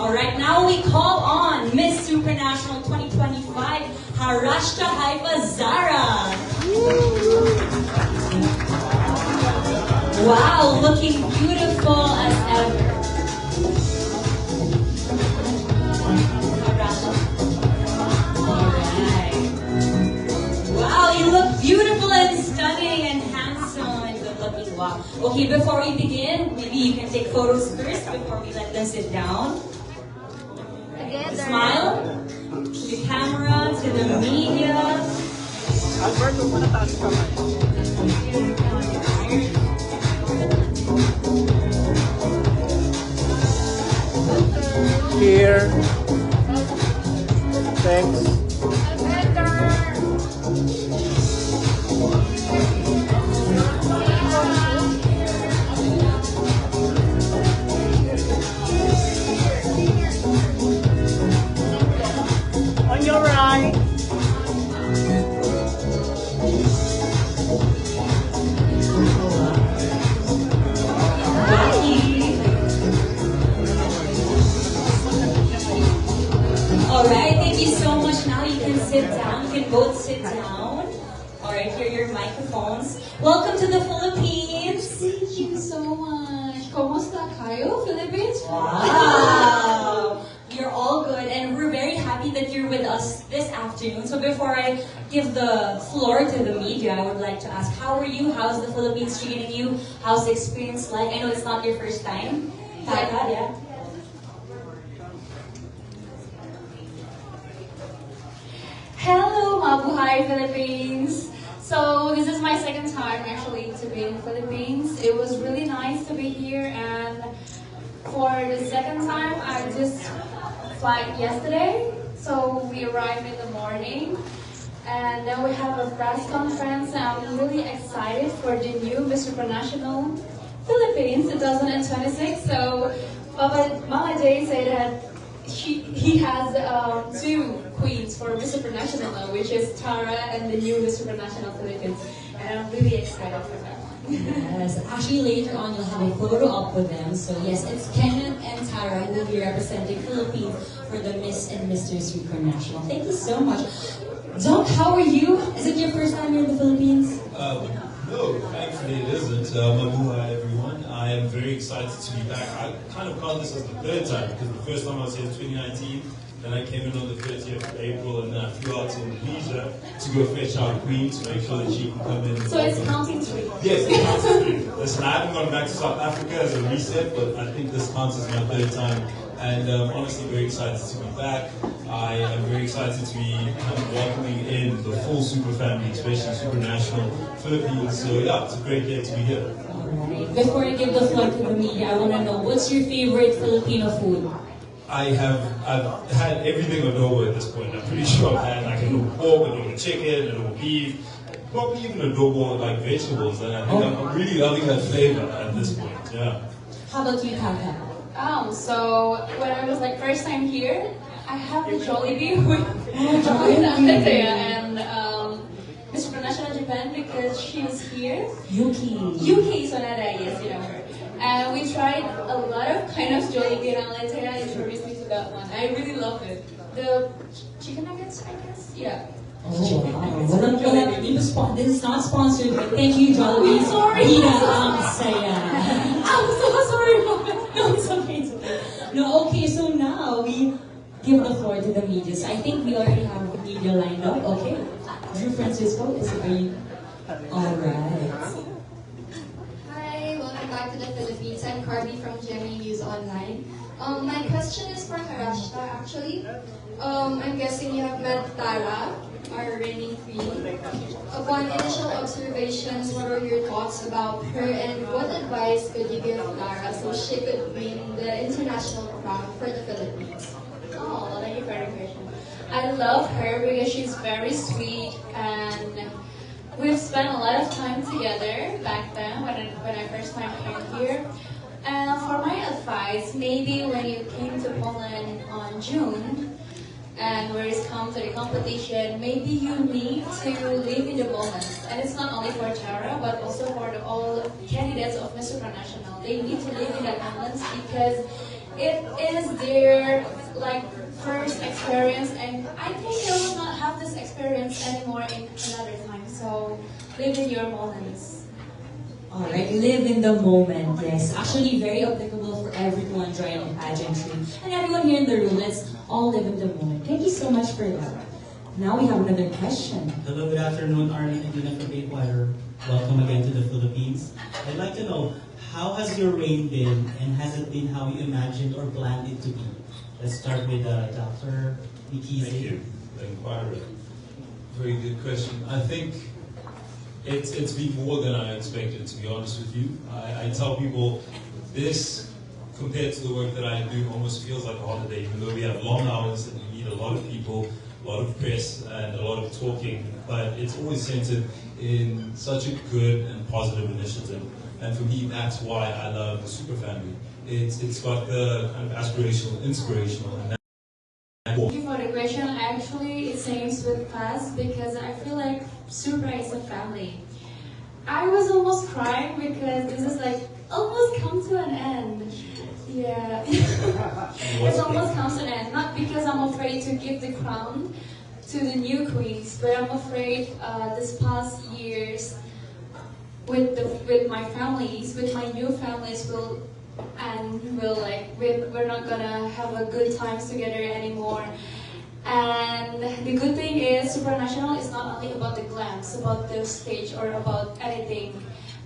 Alright, now we call on Miss Supranational 2025, Harashtra Haifa Zara. Wow, looking beautiful as ever. Alright. Wow, you look beautiful and stunning and handsome and good looking. Wow. Okay, before we begin, maybe you can take photos first before we let them sit down. Smile to the camera, to the media. Alberto, manataas ka man. Here. Thanks. On your right. Alright, thank you so much. Now you can sit down. You can both sit down. Alright, here are your microphones. Welcome to the Philippines. Thank you so much. Kumusta kayo, Philippines? Wow! You're all good, and we're very happy that you're with us this afternoon. So before I give the floor to the media, I would like to ask, how are you? How's the Philippines treating you? How's the experience like? I know it's not your first time. Yeah. Hello, Mabuhay, Philippines. So this is my second time actually to be in Philippines. It was really nice to be here, and for the second time, I just flight yesterday. So we arrived in the morning, and then we have a press conference. And I'm really excited for the new Miss Supranational Philippines 2026. So Mama Jay said that he has two queens for Miss Supranational, which is Tara and the new Miss Supranational Philippines. And I'm really excited for that one. Yes, actually later on you'll have a photo op with them. So yes, it's Kenneth and Tara who will be representing Philippines for the Miss and Mr. Supranational. Thank you so much. Doc, how are you? Is it your first time here in the Philippines? No, thankfully it isn't. Mabuhay everyone. I am very excited to be back. I kind of count this as the third time because the first time I was here in 2019, then I came in on the 30th of April, and then I flew out to Indonesia to go fetch our queen to make sure that she can come in. So it's counting three. Yes, it counts as three. Listen, I haven't gone back to South Africa as a reset, but I think this counts as my third time. And honestly, very excited to be back. I am very excited to be kind of welcoming in the full super family, especially Supranational Philippines. So yeah, it's a great day to be here. Alright. Before I give the floor to the media, I want to know, what's your favorite Filipino food? I've had everything adobo at this point. I'm pretty sure I've had like adobo pork, adobo chicken, adobo beef, probably even adobo like vegetables. And I think I'm really loving that flavor at this point. Yeah. How about you, Kaka? So when I was like first time here, I have the Jollibee with Andrea and Miss Supranational Japan because she was here. Yuki Sonada, yes, you know her. And we tried a lot of kind of Jollibee, and Andrea introduced me to that one. I really love it. The chicken nuggets, I guess. Yeah. Oh, wow. This is not sponsored, but thank you, Jollibee. I'm sorry. I'm so sorry. No, it's okay. No, okay, so now we give the floor to the media. So I think we already have the media lined up. Okay. Drew Francisco, are you? Alright. Hi, welcome back to the Philippines. I'm Carby from GMA News Online. My question is for Harashta actually. I'm guessing you have met Tara, our reigning queen. Upon initial observations, what are your thoughts about her, and what advice could you give Tara so she could win the international crown for the Philippines? Oh, thank you for the question. I love her because she's very sweet, and we've spent a lot of time together back then when I first time came here. And for my advice, maybe when you came to Poland on June, and where it's come to the competition, maybe you need to live in the moment. And it's not only for Tara, but also for all candidates of Miss Supranational. They need to live in that moment because it is their like first experience, and I think they will not have this experience anymore in another time. So live in your moments. Alright, live in the moment, yes. Actually, very applicable for everyone joining pageantry. And everyone here in the room, let's all live in the moment. Thank you so much for that. Now we have another question. Hello, good afternoon, Arnie and Dina from Choir. Welcome again to the Philippines. I'd like to know, how has your reign been, and has it been how you imagined or planned it to be? Let's start with Dr. Nikki. Thank you, the inquirer. Very good question. I think it's been more than I expected, to be honest with you. I tell people this, compared to the work that I do, almost feels like a holiday, even though we have long hours and we meet a lot of people, a lot of press and a lot of talking, but it's always centered in such a good and positive initiative. And for me, that's why I love the Super Family. It's got the kind of aspirational, inspirational, and Thank you for the question. Actually, it seems with past because I feel like Supra is a family. I was almost crying because this is like almost come to an end. Yeah, it's almost comes to an end. Not because I'm afraid to give the crown to the new queens, but I'm afraid this past years with my families, with my new families we're not gonna have a good times together anymore. And the good thing is Supranational is not only about the glance, about the stage or about anything,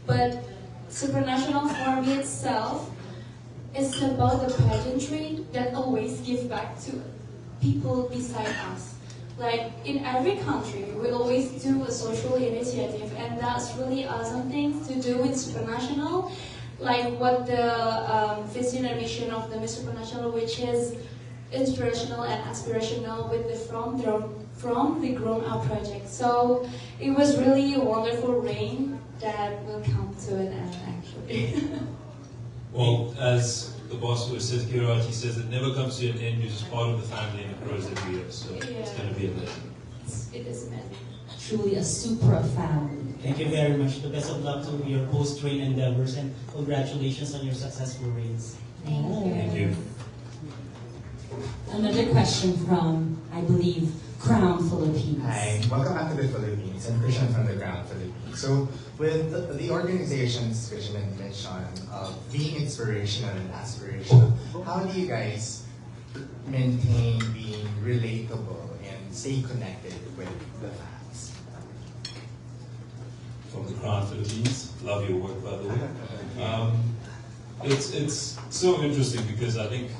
but Supranational for me itself is about the pageantry that always give back to people beside us. Like in every country, we always do a social initiative, and that's really awesome thing to do with Supranational. Like what the vision and mission of the Miss Supranational, which is inspirational and aspirational with the from the grown up project. So it was really a wonderful reign that will come to an end actually. well, as the boss who says, Kirati says, it never comes to an end, you're just part of the family and it grows every year, so it's going to be amazing. It is amazing. Truly a Supra family. Thank you very much. The best of luck to your post-reign endeavors, and congratulations on your successful reigns. Thank you. Another question from, I believe, Crown Philippines. Hi, welcome back to the Philippines. I'm Christian from the Crown Philippines. So, with the organization's vision and mission of being inspirational and aspirational, how do you guys maintain being relatable and stay connected with the fans? From the Crown Philippines, love your work, by the way. It's so interesting because I think,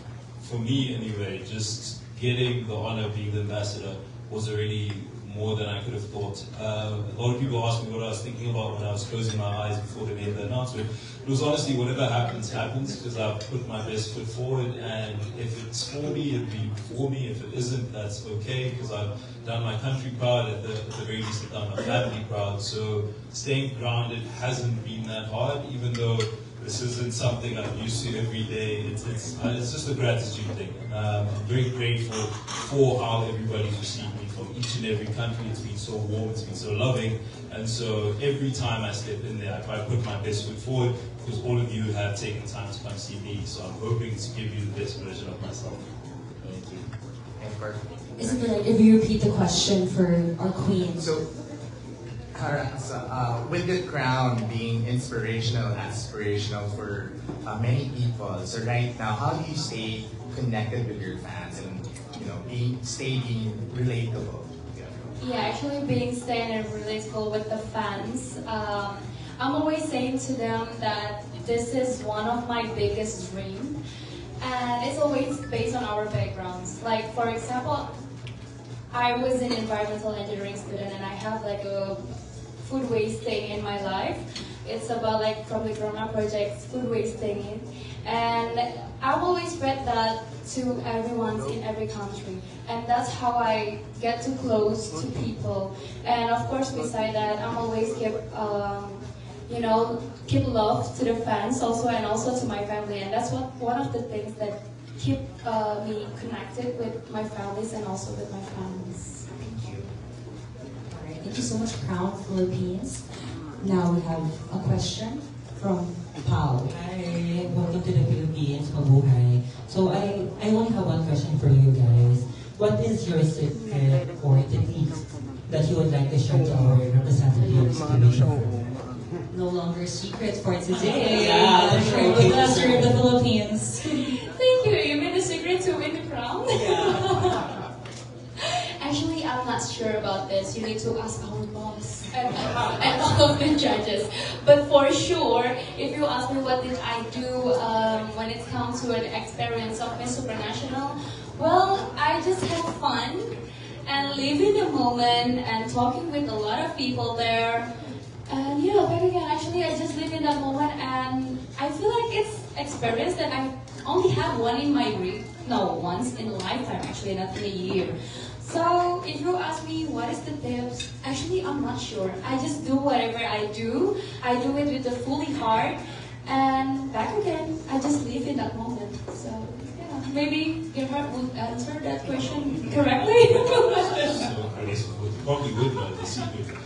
for me anyway, just getting the honor of being the ambassador was already more than I could have thought. A lot of people asked me what I was thinking about when I was closing my eyes before they made the announcement. It was honestly, whatever happens, happens, because I've put my best foot forward, and if it's for me, it'll be for me. If it isn't, that's okay, because I've done my country proud, at the very least I've done my family proud. So staying grounded hasn't been that hard, even though this isn't something I'm used to every day. It's just a gratitude thing. I'm very grateful for how everybody's received me from each and every country. It's been so warm, it's been so loving. And so every time I step in there, I put my best foot forward, because all of you have taken time to come see me. So I'm hoping to give you the best version of myself. Thank you. And for, Is it right if you repeat the question for our queen? so, with the crown being inspirational, aspirational for many people, so right now, how do you stay connected with your fans and stay being relatable? Yeah, actually staying and relatable with the fans. I'm always saying to them that this is one of my biggest dreams, and it's always based on our backgrounds. Like for example, I was an environmental engineering student, and I have like a food wasting in my life. It's about like from the Corona project, food wasting, and I've always spread that to everyone in every country, and that's how I get too close to people. And of course, beside that, I'm always keep love to the fans also, and also to my family, and that's one of the things that keep me connected with my families and also with my families. Thank you. Alright, thank you so much, Crown Philippines. Now we have a question from Pau. Hi, welcome to the Philippines, mabuhay. So I only have one question for you guys. What is your secret or technique that you would like to share to our representatives today? No longer a secret for today. Yeah, Share with us here in the Philippines. Thank you. You made a secret to win the crown? Actually, I'm not sure about this. You need to ask our boss and all of the judges. But for sure, if you ask me what did I do when it comes to an experience of Miss Supranational, well, I just had fun and live in the moment and talking with a lot of people there. And yeah, but again, actually, I just live in that moment, and I feel like it's experience that I only have once in a lifetime, actually, not in a year. So if you ask me what is the tips, actually, I'm not sure. I just do whatever I do. I do it with a fully heart, and back again, I just live in that moment. So yeah, maybe Gerhard would answer that question correctly. So I guess probably would know the secret.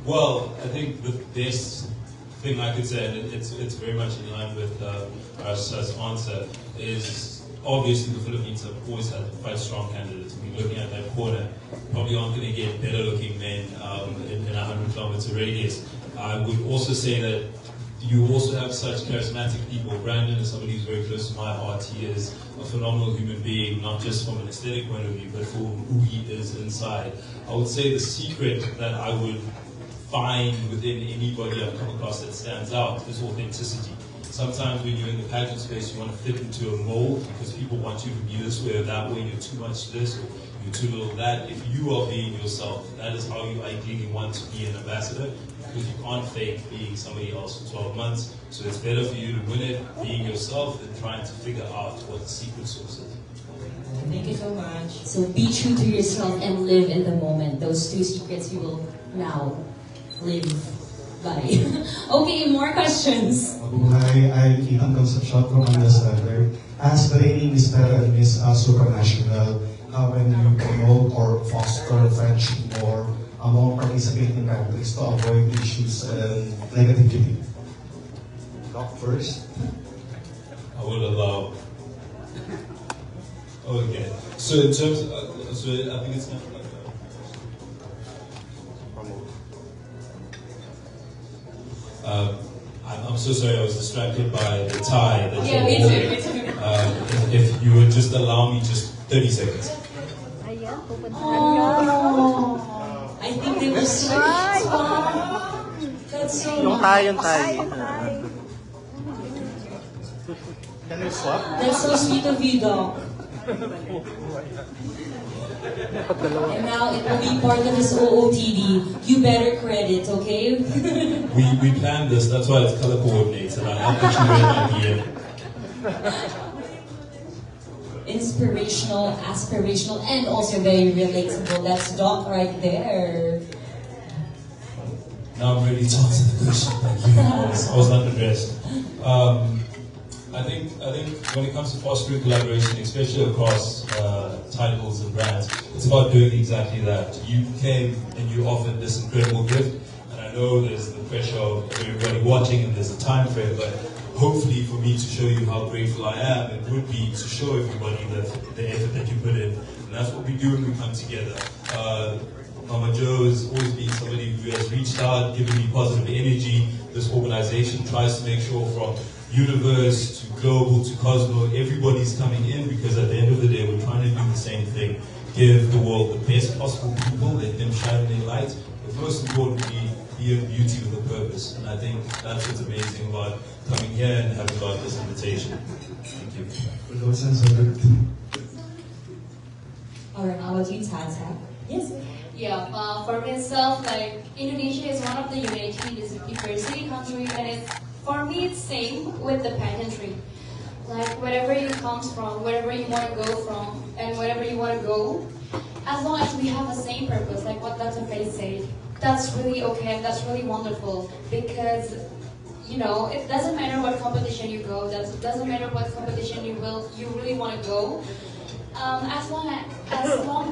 Well, I think the best thing I could say, and it's very much in line with Rasha's answer, is obviously the Philippines have always had quite strong candidates. I mean, looking at that corner, probably aren't going to get better looking men in a 100-kilometer radius. I would also say that you also have such charismatic people. Brandon is somebody who's very close to my heart. He is a phenomenal human being, not just from an aesthetic point of view, but for who he is inside. I would say the secret that I would find within anybody I've come across that stands out is authenticity. Sometimes when you're in the pageant space, you want to fit into a mold because people want you to be this way or that way, you're too much this or you're too little that. If you are being yourself, that is how you ideally want to be an ambassador, because you can't fake being somebody else for 12 months. So it's better for you to win it being yourself than trying to figure out what the secret sauce is. Thank you so much. So be true to yourself and live in the moment. Those two secrets you will now live by. Okay, more questions. Mabuhay, I'm Ethan Concepcion from Manila Center. As the reigning Miss Terra and Miss Supranational, how can you promote or foster friendship more among participating countries to avoid issues and negativity? Talk first. I would allow. Okay. So in terms of, so I think it's kind of like I'm so sorry, I was distracted by the tie that Yeah, you're me holding. too. If you would just allow me just 30 seconds. Oh, I think they will switch. That's so Yung tie. Can we swap? That's so sweet of you, Doc. And now it will be part of this OOTD. You better credit, okay? We planned this, that's why it's color coordinated. I have to choose an idea. Inspirational, aspirational, and also very relatable. That's Doc right there. Now I'm ready to answer the question. Thank you. I was not addressed. I think when it comes to fostering collaboration, especially across titles and brands, it's about doing exactly that. You came and you offered this incredible gift, and I know there's the pressure of everybody watching and there's a time frame, but hopefully for me to show you how grateful I am, it would be to show everybody the effort that you put in. And that's what we do when we come together. Mama Joe has always been somebody who has reached out, given me positive energy. This organization tries to make sure from universe to global to cosmo, everybody's coming in because at the end of the day, we're trying to do the same thing. Give the world the best possible people, let them shine their light, but most importantly, be a beauty with a purpose. And I think that's what's amazing about coming here and having got this invitation. Thank you. Alright, how about you, Tata? Yes. Yeah, for myself, like Indonesia is one of the diversity country, and it's for me it's same with the pageantry. Like wherever you come from, wherever you want to go from, and wherever you want to go, as long as we have the same purpose, like what Dr. Faye said, that's really okay and that's really wonderful because you know it doesn't matter what competition you go, it doesn't matter what competition you really want to go. As long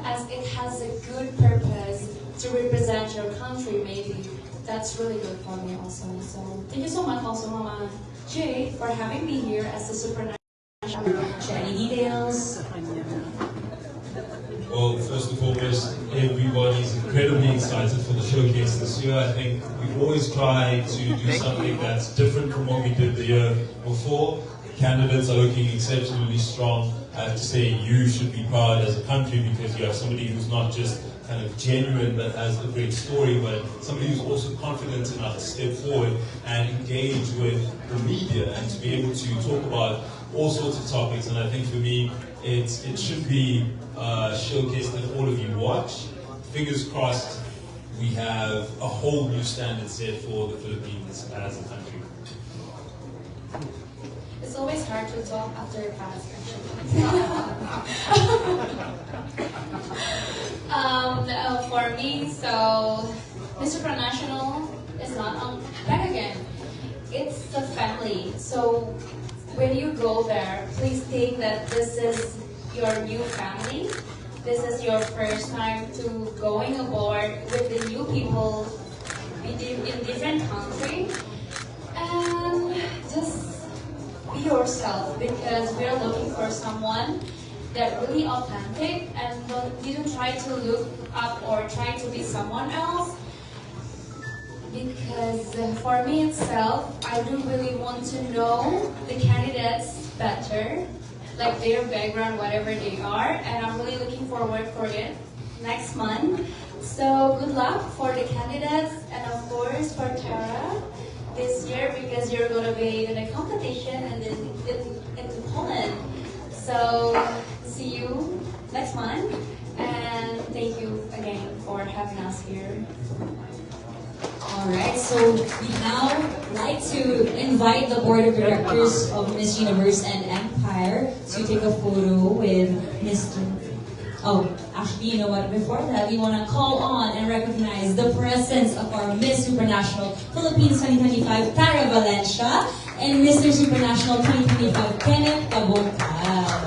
as it has a good purpose to represent your country, maybe that's really good for me also. So thank you so much also, Mama Jay, for having me here as the Supranational. Any details? Well, first and foremost, everybody's incredibly excited for the showcase this year. I think we always try to do something that's different from what we did the year before. The candidates are looking exceptionally strong. I have to say, you should be proud as a country because you have somebody who's not just kind of genuine but has a great story, but somebody who's also confident enough to step forward and engage with the media and to be able to talk about all sorts of topics. And I think for me, it should be a showcase that all of you watch. Fingers crossed, we have a whole new standard set for the Philippines as a country. It's always hard to talk after a pass, actually. For me, so Miss Supranational is not back again. It's a family. So when you go there, please think that this is your new family. This is your first time to going aboard with the new people in different country. And just be yourself because we are looking for someone that really authentic and didn't try to look up or try to be someone else. Because for me itself, I do really want to know the candidates better, like their background, whatever they are, and I'm really looking forward for it next month. So good luck for the candidates and of course for Tara this year because you're going to be in a competition and then in Poland. So see you next month and thank you again for having us here. Alright, so we now like to invite the board of directors of Miss Universe and Empire to take a photo with Mr. Oh, actually, you know what? Before that, we want to call on and recognize the presence of our Miss Supranational Philippines 2025, Tara Valencia, and Mr. Supranational 2025, Kenneth Caboncal.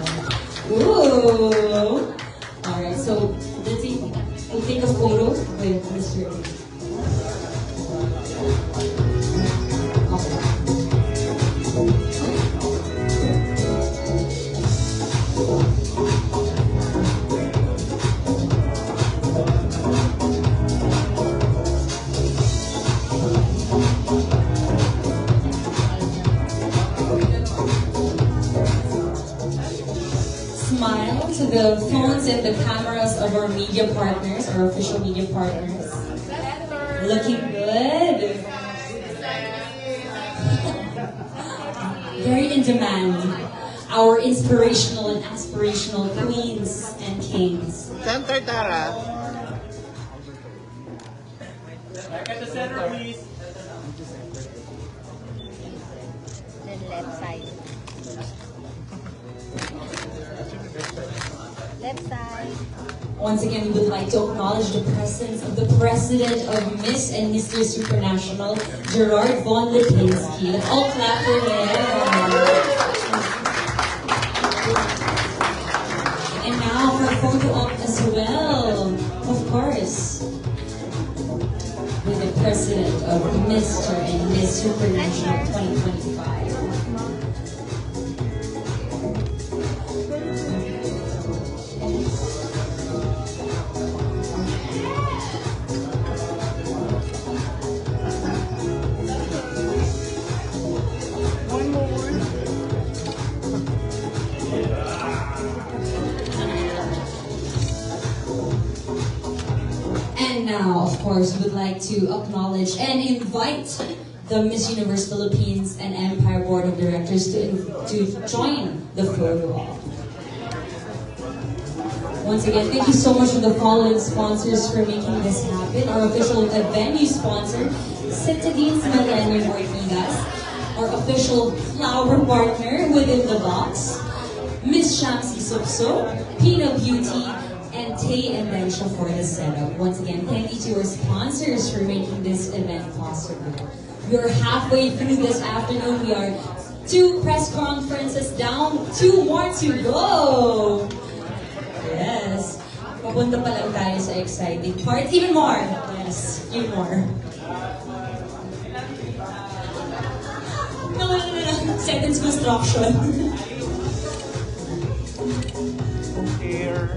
Ooh! Alright, so we'll take a photo with Mr. Smile to the phones and the cameras of our media partners, our official media partners. Looking good. Very in demand. Our inspirational and aspirational queens and kings. Center, Tara. Back at the center, please. Then left side. Left side. Once again, we would like to acknowledge the presence of the President of Miss and Mr. Supranational, Gerard Von Lipinski. Let's all clap for him. And now for photo op as well, of course, with the President of Mr. and Miss Supranational 2025. And now, of course, we would like to acknowledge and invite the Miss Universe Philippines and Empire Board of Directors to join the photo op. Once again, thank you so much to the following sponsors for making this happen. Our official venue sponsor, Citadines Millennium Ortigas. Our official flower partner within the box, Miss Shamsi Sukso, Pino Beauty, and Tay and Densha for the setup. Once again, thank you to our sponsors for making this event possible. We are halfway through this afternoon. We are 2 press conferences down, 2 more to go. Yes. Papunta pa lang tayo sa exciting part. Even more. Yes, even more. sentence construction. Here.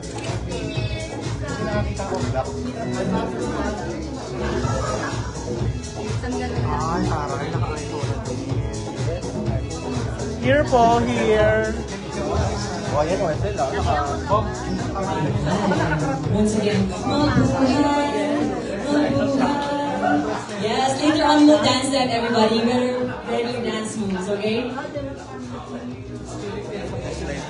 Ay, taray. Nakakaisulat. Here po, here. O, ayan o, ito lang. Once again, yes, later on we'll dance that, everybody. You better ready your dance moves, okay?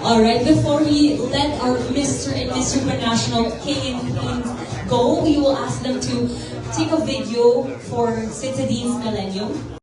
Alright, before we let our Mr. and Miss Supranational King and Queen go, we will ask them to take a video for Citadines Millennium.